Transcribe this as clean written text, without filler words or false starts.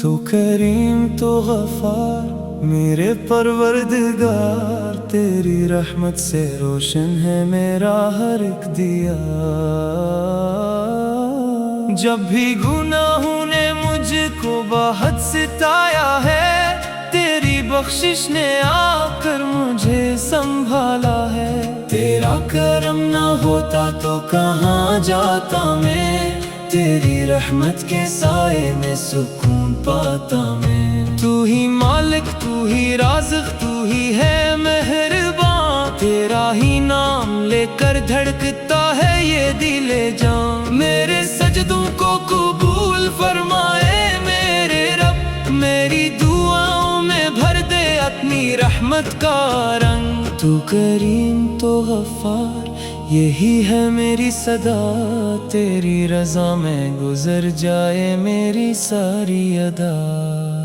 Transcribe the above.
تو کریم تو غفار میرے پروردگار، تیری رحمت سے روشن ہے میرا ہر ایک دیا۔ جب بھی گناہوں نے مجھ کو بہت ستایا ہے، تیری بخشش نے آ کر مجھے سنبھالا ہے۔ تیرا کرم نہ ہوتا تو کہاں جاتا میں، تیری رحمت کے سائے میں سکون پاتا میں۔ تو ہی مالک، تو ہی رازق، تو ہی ہے مہربان، تیرا ہی نام لے کر دھڑکتا ہے یہ دل جان۔ میرے سجدوں کو قبول فرمائے میرے رب، میری دعاؤں میں بھر دے اپنی رحمت کا رنگ۔ تو کریم تو غفار یہی ہے میری صدا، تیری رضا میں گزر جائے میری ساری ادا۔